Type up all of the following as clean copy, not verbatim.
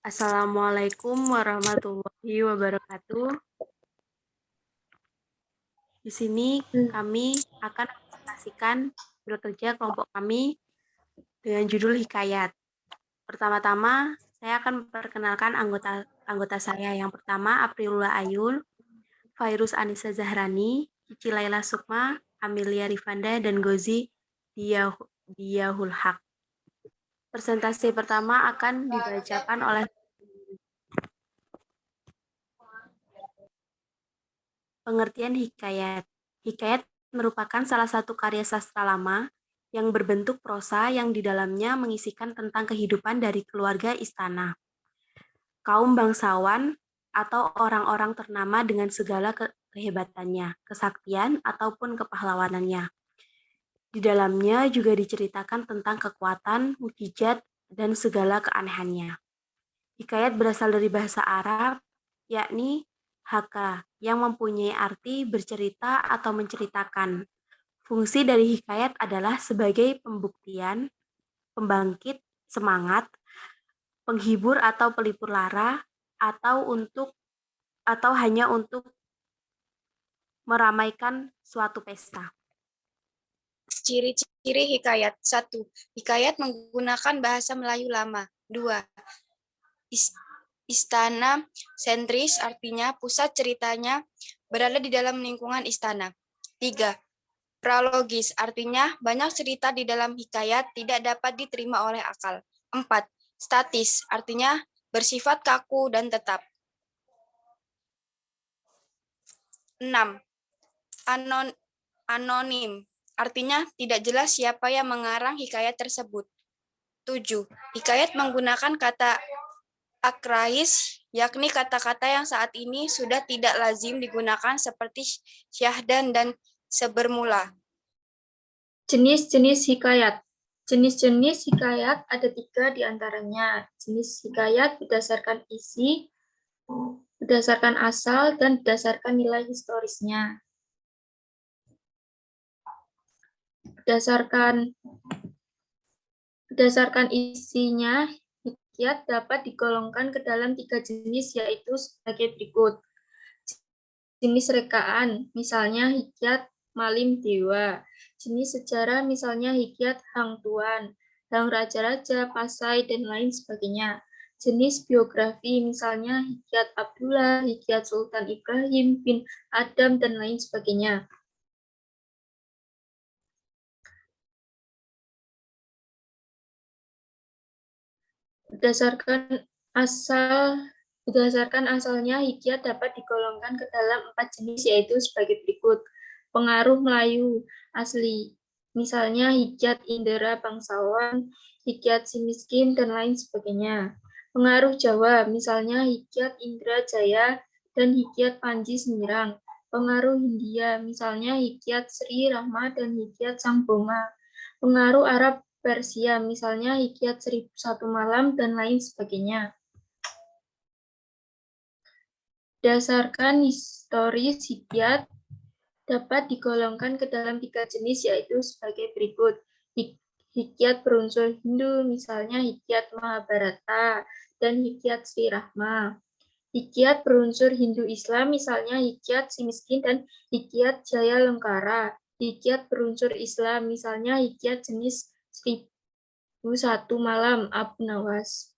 Assalamualaikum warahmatullahi wabarakatuh. Di sini kami akan mempresentasikan bekerja kelompok kami dengan judul Hikayat. Pertama-tama, saya akan memperkenalkan anggota saya. Yang pertama, Aprilula Ayul, Fairuz Anissa Zahrani, Cici Laila Sukma, Amelia Rifanda, dan Gozi Diahul Haq. Presentasi pertama akan dibacakan oleh pengertian hikayat. Hikayat merupakan salah satu karya sastra lama yang berbentuk prosa yang di dalamnya mengisikan tentang kehidupan dari keluarga istana, kaum bangsawan, atau orang-orang ternama dengan segala kehebatannya, kesaktian, ataupun kepahlawanannya. Di dalamnya juga diceritakan tentang kekuatan, mukjizat, dan segala keanehannya. Hikayat berasal dari bahasa Arab, yakni haka, yang mempunyai arti bercerita atau menceritakan. Fungsi dari hikayat adalah sebagai pembuktian, pembangkit semangat, penghibur atau pelipur lara, atau hanya untuk meramaikan suatu pesta. Ciri-ciri hikayat. 1. Hikayat menggunakan bahasa Melayu lama. 2. Istana sentris, artinya pusat ceritanya berada di dalam lingkungan istana. 3. Prologis, artinya banyak cerita di dalam hikayat tidak dapat diterima oleh akal. 4. Statis, artinya bersifat kaku dan tetap. 6. Anonim, artinya tidak jelas siapa yang mengarang hikayat tersebut. 7. Hikayat menggunakan kata akrais, yakni kata-kata yang saat ini sudah tidak lazim digunakan seperti syahdan dan sebermula. Jenis-jenis hikayat. Jenis-jenis hikayat ada 3 diantaranya. Jenis hikayat berdasarkan isi, berdasarkan asal, dan berdasarkan nilai historisnya. Berdasarkan isinya, hikayat dapat digolongkan ke dalam 3 jenis, yaitu sebagai berikut. Jenis rekaan, misalnya hikayat Malim Dewa. Jenis sejarah, misalnya hikayat Hang Tuan, Hang Raja-Raja, Pasai, dan lain sebagainya. Jenis biografi, misalnya hikayat Abdullah, hikayat Sultan Ibrahim bin Adam, dan lain sebagainya. Berdasarkan asalnya, hikayat dapat digolongkan ke dalam 4 jenis, yaitu sebagai berikut. Pengaruh Melayu asli, misalnya hikayat Indra Bangsawan, hikayat Si Miskin, dan lain sebagainya. Pengaruh Jawa, misalnya hikayat Indra Jaya dan hikayat Panji Semirang. Pengaruh Hindia, misalnya hikayat Sri Rahma dan hikayat Sang Boma. Pengaruh Arab Persia, misalnya hikayat 1001 Malam, dan lain sebagainya. Berdasarkan historis hikayat dapat digolongkan ke dalam 3 jenis, yaitu sebagai berikut. Hikayat berunsur Hindu, misalnya hikayat Mahabharata dan hikayat Sri Rahma. Hikayat berunsur Hindu-Islam, misalnya hikayat Si Miskin dan hikayat Jaya Lengkara. Hikayat berunsur Islam, misalnya hikayat jenis 1001 Malam Abu Nawas.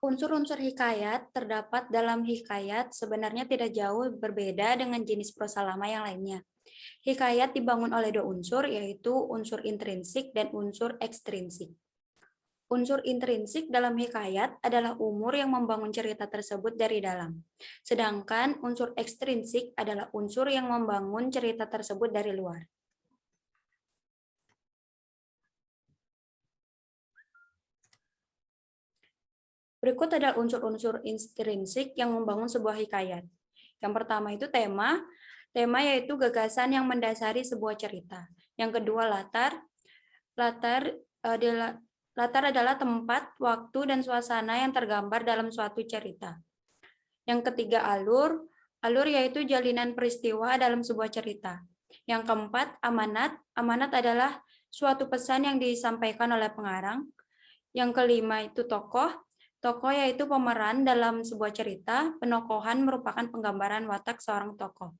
Unsur-unsur hikayat terdapat dalam hikayat sebenarnya tidak jauh berbeda dengan jenis prosa lama yang lainnya. Hikayat dibangun oleh 2 unsur, yaitu unsur intrinsik dan unsur ekstrinsik. Unsur intrinsik dalam hikayat adalah umur yang membangun cerita tersebut dari dalam. Sedangkan unsur ekstrinsik adalah unsur yang membangun cerita tersebut dari luar. Berikut adalah unsur-unsur intrinsik yang membangun sebuah hikayat. Yang pertama itu tema. Tema yaitu gagasan yang mendasari sebuah cerita. Yang kedua latar. Latar adalah tempat, waktu, dan suasana yang tergambar dalam suatu cerita. Yang ketiga alur. Alur yaitu jalinan peristiwa dalam sebuah cerita. Yang keempat amanat. Amanat adalah suatu pesan yang disampaikan oleh pengarang. Yang kelima itu tokoh. Tokoh yaitu pemeran dalam sebuah cerita, penokohan merupakan penggambaran watak seorang tokoh.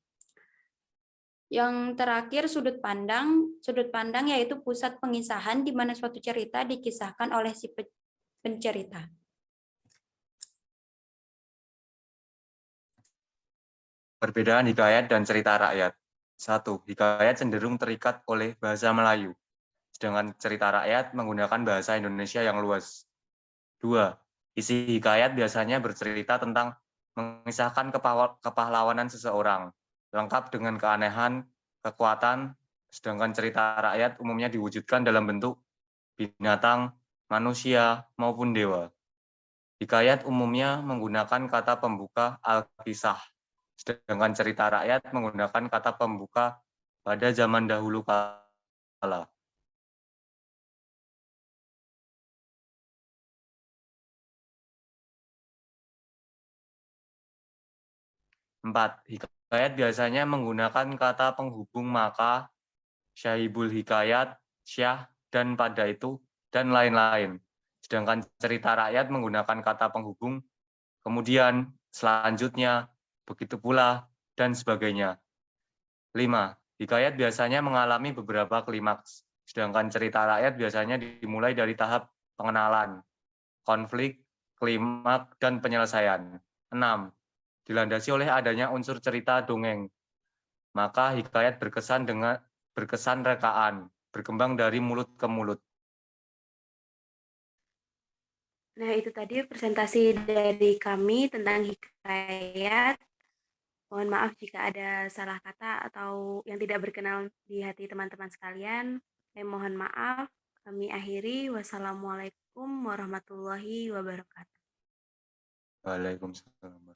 Yang terakhir sudut pandang. Sudut pandang yaitu pusat pengisahan di mana suatu cerita dikisahkan oleh si pencerita. Perbedaan hikayat dan cerita rakyat. 1. Hikayat cenderung terikat oleh bahasa Melayu, sedangkan cerita rakyat menggunakan bahasa Indonesia yang luas. 2. Isi hikayat biasanya bercerita tentang mengisahkan kepahlawanan seseorang, lengkap dengan keanehan, kekuatan, sedangkan cerita rakyat umumnya diwujudkan dalam bentuk binatang, manusia, maupun dewa. Hikayat umumnya menggunakan kata pembuka al-kisah, sedangkan cerita rakyat menggunakan kata pembuka pada zaman dahulu kala. 4. Hikayat biasanya menggunakan kata penghubung maka, syahibul hikayat, syah, dan pada itu, dan lain-lain. Sedangkan cerita rakyat menggunakan kata penghubung, kemudian, selanjutnya, begitu pula, dan sebagainya. 5. Hikayat biasanya mengalami beberapa klimaks, sedangkan cerita rakyat biasanya dimulai dari tahap pengenalan, konflik, klimaks, dan penyelesaian. 6. Dilandasi oleh adanya unsur cerita dongeng, maka hikayat berkesan rekaan, berkembang dari mulut ke mulut. Nah, itu tadi presentasi dari kami tentang hikayat. Mohon maaf jika ada salah kata atau yang tidak berkenan di hati teman-teman sekalian. Saya mohon maaf. Kami akhiri. Wassalamualaikum warahmatullahi wabarakatuh. Waalaikumsalam.